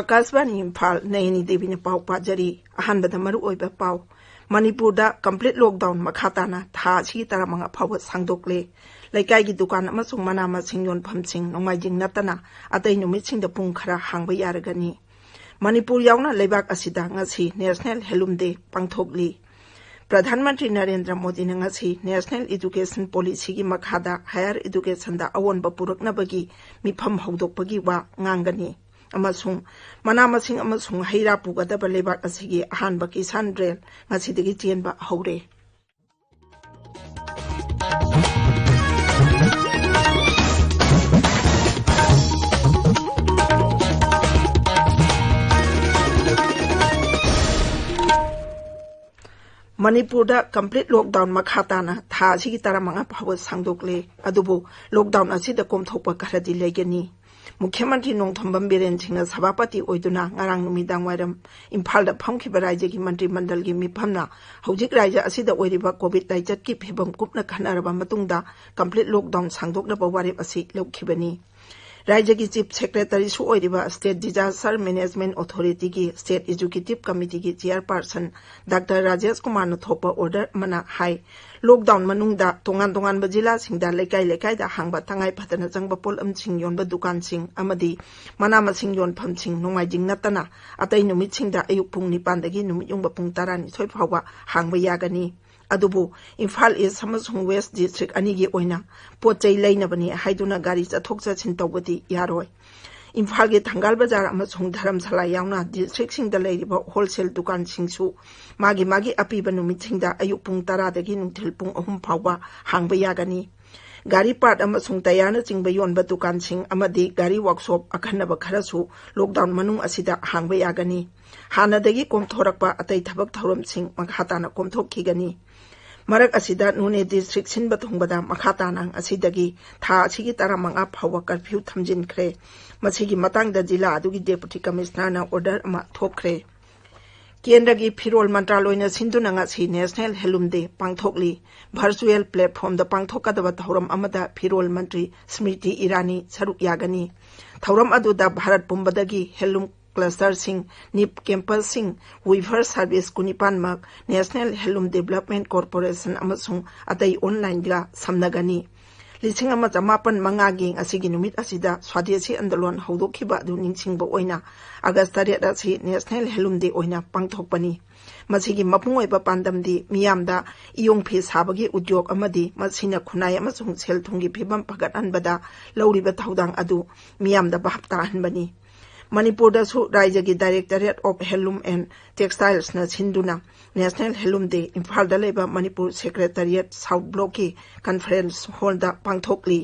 आकाशवाणी इम्फाल नयनी देवी पाव पाजरी अहनबद मरुओइबा पाव मणिपुरदा complete lockdown मखाताना था छि तरमंगा फाव सांगदोकले लैकाईगी दुकान अमसुंग मना मसिंग योनफमसिंग नोंगाइजिंग नतना अतै नुमितसिंग पुंग खरा हांगबा यारगनी मणिपुर यावना लेबाक असिदा ngasi नेशनल हेलुम डे पांगथोकली प्रधानमंत्री नरेंद्र मोदी ने ngasi नेशनल एजुकेशन पॉलिसी की मखादा हायर एजुकेशन दा अवोनबा पुरकनबगी मिफम हौदोकपगी वा nganggani अमसुंग मना मसिंग अमसुंग हैरा पुगदबा लेबाक असिगी अहानबा किसान रेल ngasiदगी चेनबा हौरे मणिपुरदा कंप्लीट लॉकडाउन मखाताना था असिगी तरमंगा फाव सांगदोकले अदुबु लॉकडाउन असिदा कोमथोकपा खरदि लेगनी मुख्यमंत्री नोंथोंबम बिरेन सिंह सभापति ओइदुना ngarang numidang wairam इम्फाल दा फमखिबा राज्यगी मंत्रिमंडलगी मिफमना हौजिक राज्य असिदा ओइरिबा कोविड-19 की फिबम कुपना खनारबा मतुंगदा कंप्लीट लॉकडाउन सांगदोकनबा वारेप असि लौखिबनी राज्य की chief secretary state disaster management authority की स्टेट एजुकेटिव कमिटी की चेयरपर्सन डॉक्टर राजेश कुमार नथोप ऑर्डर मना हाई लॉकडाउन मनुंगदा तोंगान तोंगान जिला सिंगदा लेकाई लेकाई दा हांगबा तंगाई फतना जंगबा पोलम सिंग योनबा दुकान सिंग अमदी मना मसिंग योनफम सिंग नोंगाइजिंग नतना अतै नुमित सिंगदा अयुक पुंग 9 दगी नुमित युंगबा पुंग 12 फावबा हांगबा यागनी अदुबु इम्फाल ईस्ट अमसुंग वेस्ट डिस्ट्रिक्ट अनिगी ओइना पोचै लैनबनी हाइदुना गाड़ी चथोक चथिन तौबदी यारोय इम्फाल के थंगाल बाजार अमसुंग धर्मशाला यावना डिस्ट्रिक्ट सिंगदा लैरिबा होलसेल दुकान सिंगसु मागी मागी अपीबा नुमित सिंगदा अयुक पुंग 10 दगी नुंथिल पुंग 3 फावबा हांगबा यागनी गाड़ी पार्ट अमसुंग तयाना चिंगबा योनबा दुकान सिंग अमदी गाड़ी वर्कशॉप अखन्नबा खरसु लॉकडाउन मनुंग असिदा हांगबा यागनी हानादगी कोमथोरकपा अतै थबक थौरम सिंग मखाताना कोमथोखिगनी मरक असिदा नुने डिस्ट्रिक्ट सिनबा थोंगबदा मखाताना असिदगी था असिगी तरमंगा फाव कर्फ्यू थमजिनख्रे मसिगी मतंगदा जिला अदुगी डेप्यूटी कमिश्नरना ऑर्डर अमा थोखरे केंद्र की फिरोल मंत्रालयना सिंधुना ngasi नेशनल हेलुम डे पांगथोकली वर्चुअल प्लेटफॉर्म दा पांगथोकदबा थौरम अमदा फिरोल मंत्री स्मृति ईरानी सरुक यागनी थौरम अदुदा भारत पुंबदगी हेलुम क्लस्टर सिंह निप कैंपस सिंह वीवर सर्विस कुनिपानमक नेशनल हेलुम डेवलपमेंट कॉर्पोरेशन अमसुंग अतै ऑनलाइन गा समनगनी लिसिंग अमा जमापन मंगागी असिगी नुमित असिदा स्वादेशी आंदोलन हौदोखिबा अदु निंगसिंगबा ओइना अगस्त 8 असि नेशनल हेलुम डे ओइना पांगथोकपनी मसिगी मपुंग ओइबा पांदमदी मियामदा इयोंग फि साबगी उद्योग अमदी मसिना खुनाय अमसुंग सेलथुंगी फिबम फगतअनबदा लौरिबा थौदांग अदु मियामदा बाहप्ता हनबनी मणिपुर राज्य की directorate of handloom and textiles न सिंधुना नेशनल हेलूम डे इम्फाल लेबा मणिपुर सेक्रेटरिएट साउथ ब्लॉक की कॉन्फ्रेंस हॉल दा पांगथोकली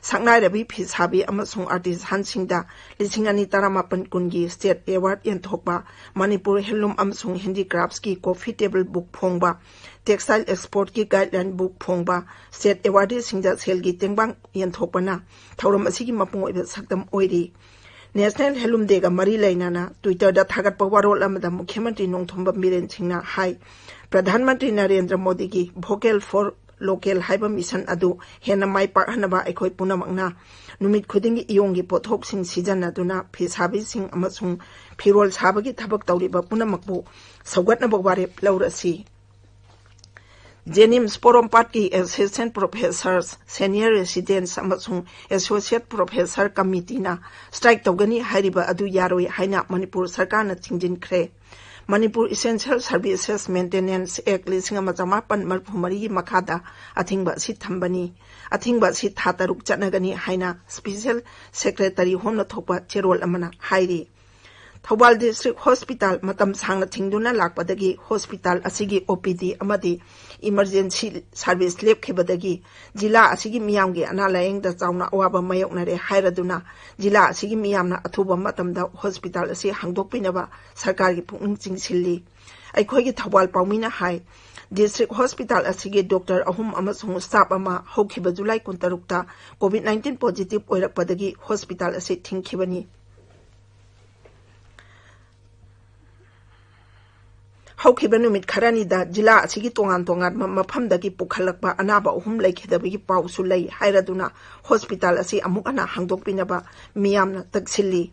सकनाइरबी फिसाबी अमसुंग आर्टिसान सिंगदा 2019 कुनगी स्टेट अवार्ड यंथोकबा मणिपुर हेलूम अमसुंग हैंडीक्राफ्ट्स की कॉफी टेबल बुक फोंगबा टेक्सटाइल एक्सपोर्ट की गाइडलाइन बुक फोंगबा स्टेट अवार्ड सिंगदा सेल की तेंबांग यंथोकपना थौरम असिगी मपुंग ओइबा सक्तम ओइरी नेशनल हेलूम डे का मरी लेना ट्विटर दा थागत वारोल मुख्यमंत्री नोंथोंबम बिरेन सिंहना हाई प्रधानमंत्री नरेंद्र मोदी की वोकल फॉर लोकल हाइबा मिशन अदु हेना माई पाहनबा अखोय पुनमकना नुमित खुदिंगी इयोंगी पोथोक सिंह सिजनदुना फिसाबी सिंह अमसुंग फिरोल साबगी थबक तौरिबा पुनमकबु सौगतनबा वारेप लौरसी जेनिम्स पोरोमपाट की असिस्टेंट प्रोफेसर्स सीनियर रेसिडेंट्स अमसुंग एसोसिएट प्रोफेसर कमिटीना स्ट्राइक तौगनी हाइरिबा अदु यारोय हाइना मणिपुर सरकारना चिंजिनख्रे Manipur essential services maintenance act 1994 की मखादा अथिंगबा सि थंबनी अथिंगबा सि था तरुक चनगनी हाइना स्पेशल सेक्रेटरी होमना थोकबा चेरोल अमना हाइरी थौबाल डिस्ट्रिक्ट हॉस्पिटल मतम सांगना थिंगदुना लाकपदगी हॉस्पिटल असिगी ओपीडी अमदी इमरजेंसी सर्विस लेपखिबदगी जिला असिगी मियामगे अना लायेंगदा चावना अवाबा मायोकनरे हाइरदुना जिला असिगी मियामना अथुबा मतमदा हॉस्पिटल असि हांगदोकपिनबा सरकार की पुंग चिंगसिल्ली अखोयगी थौबाल पाउमिना हाई डिस्ट्रिक्ट हॉस्पिटल असिगी डॉक्टर अहुम अमसुंग स्टाफ अमा हौखिबा जुलाई 23 ता कोविड-19 पॉजिटिव ओइरकपदगी हॉस्पिटल असि थिंगखिबनी हौखिबा नुमित खरानीदा जिला असिगी तोंगान तोंगान मफमदगी पुखलकबा अनाबा अहुम लैखिदबगी पाउसु लै हाइरदुना हॉस्पिटल असि अमुक अना हांगदोकपिनबा मियामना तकसिल्ली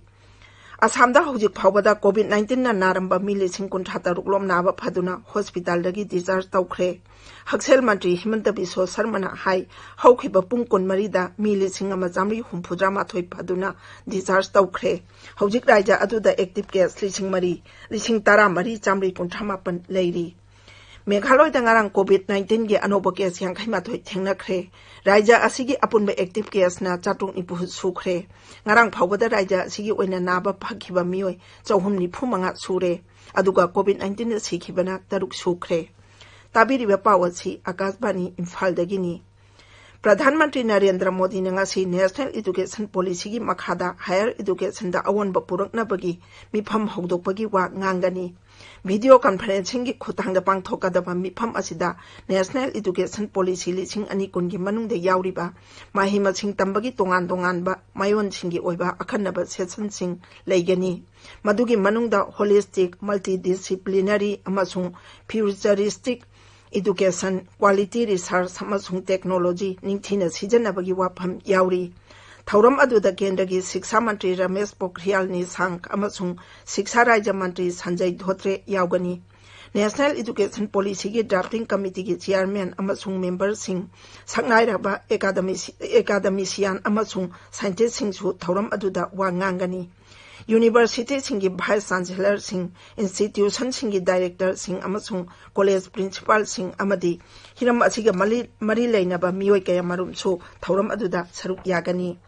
Asamda hujik phawbada COVID-19 na naramba mi 53 lom naba phaduna hospital dagi discharge tawkhre. Haksel Mantri Himanta Biswa Sarmana hai hawkhiba pung kunmari da mi 1973 phaduna discharge tawkhre. Hujik raija aduda active case 13,138 leiri. Meghaloi da ngarang COVID-19 ge anoba case yang khaimathoi thengnakhre. Raija asigi apunba active case na chatung ipu sukhre. Ngarang phawbada raija asigi oina naba phakhiba mioi 395 sure. Aduga COVID-19 na sikhibana 3 sukhre. Tabiriba pawasi Akashbani Imphal dagini. Pradhanmantri Narendra Modi na ngasi National Education Policy gi makhada higher education da awonba puraknabagi mifam hogdokpagi wa ngangani. Video conferencing gi khutangda pangthokadaba mifam asida National Education Policy 2020 gi manungda yauriba mahima sing tambagi tongan ba mayon singi oiba akhanaba session sing leigani. Madugi manungda holistic multidisciplinary amasung futuristic education, quality research amasung technology ningthina sijanabagi wafam yauri. Thauram aduda kendagi Shiksha Mantri Ramesh Pokhriyal Nishank amasung Shiksha Raja Mantri Sanjay Dhotre yaugani. National Education Policy gi drafting committee gi chairman amasung members sing saknairaba academician amasung scientists sing su thauram aduda wa ngangani. University singi vice chancellor sing institution singi director sing amasung college principal sing amadi hiram asiga mari leinaba mioi kaya marum su thauram aduda saruk yagani.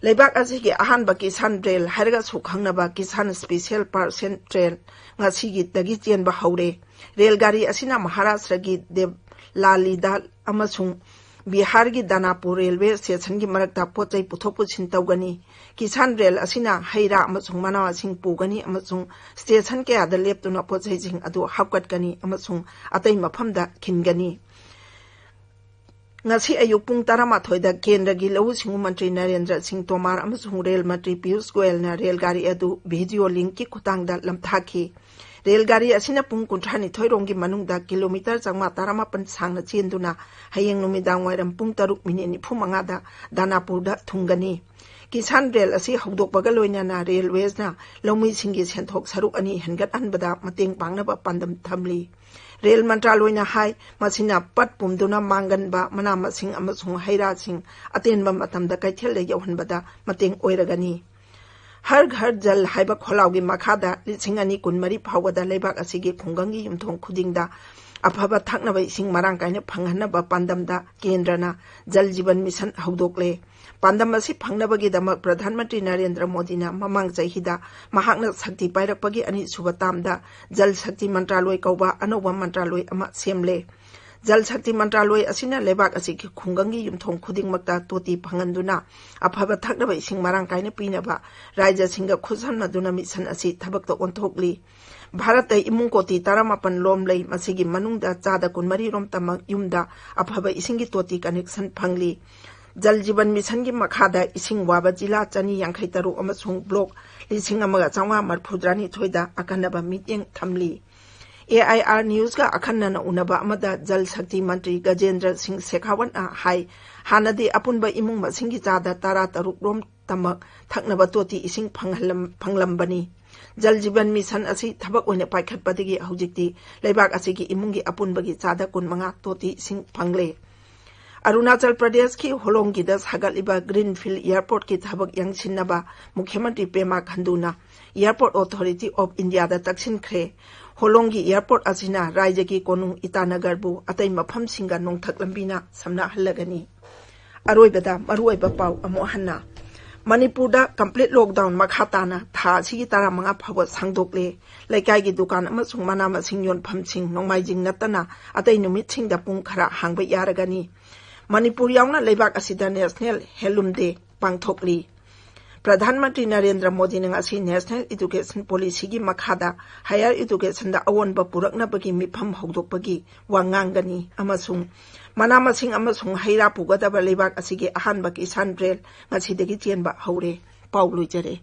Leibak asigi ahanba Kisan Rail haraga su khangnaba Kisan Special Person Train ngasigi dagi chenba haure. Rail gari asina Maharashtra gi Devlalida amasung Bihar gi Danapur Railway Station gi marakta pochai puthok puchin tawgani. Kisan Rail asina haira amasung manawa sing pugani amasung station ke ada leptuna pochai sing adu hapkatkani amasung atai maphamda khingani. Ngasi ayuk pung 12 da kendra gi Lau Singu Mantri Narendra Singh Tomar amasung Rail Mantri Piyush Goyal na rail gari adu video link ki khutangda lamthaki. Rail gari asina pung 32 rongi manungda kilometer changma 18 sangna chenduna hayeng numidang wairam pung 3 minute 95 da Danapur da thungani. Kisan Rail asi hawdokpaga loinana railways na lomui singi senthok saruk ani hengat anbada mateng pangnaba pandam thamli. Rail Mantraloy na hai masina pat pumduna mangan ba manama sing amasung haira sing atenba matamda kaithel le yauhanbada mateng oiragani. Har ghar jal haiba kholawgi makhada 2020 phawada leibak asigi khungangi yumthong khudingda afaba thaknaba ising marang kaina phanghanaba pandamda kendrana Jal Jeevan Mission hawdokle. Pandam asi phangnabagi damak Pradhanmantri Narendra Modi na mamang chahida mahakna sakti pairakpagi ani subatamda Jal Shakti Mantraloy kauba anoba Mantraloy ama semle. Jal Shakti Mantraloy asina lebak asiki khungangi yumthong khudingmakta toti phanganduna afaba thaknaba ising marang kaina pinaba raija singa khuzhamnaduna mission asi thabakta onthokli. Bharat ay imung koti 18 lom lay masigi manungda chada kunmari rom tamak yumda afaba isingi toti connection phangli. Jal Jeevan Mission gi makhada ising waba jila chani yangkhai taru amasung block 1930 akanaba meeting thamli. AIR News ga akhanna unaba amada Jal Shakti Mantri Gajendra Singh Shekhawat hai hanadi apunba imung masingi chada 13 rom tamak thaknaba toti ising phanglambani. Jal Jeevan Mission asi thabak oina paikhatpadagi hujikti leibak asigi imungi apunbagi chada 15 toti ising phangle. Arunachal Pradesh ki Holongi da sagatliba Greenfield Airport ki thabak yangsinnaba Mukhyamantri Pema Khanduna Airport Authority of India da taksinkhre. Holongi Airport asina raija ki konung Itanagar bu atai mafam singa nongthak lambina samna hallagani. Aroibada maruoiba pau amo hanna. Manipur da complete lockdown makhatana tha sigi 15 phawa sangdokle. Laikai gi dukan amasung manama sing yon phamsing nongmaijing natana atai numit sing da pung khara hangba yaragani. Manipur yauna leibak asida National Heirloom Day pangthokli. Pradhanmantri Narendra Modi na ngasi National Education Policy gi makhada higher education da awonba puraknabagi mifam hawdokpagi wa ngangani amasung manamasing amasung haira pugadaba leibak asigi ahanba Kisan Rail ngasidagi chenba haure. Pau luijare.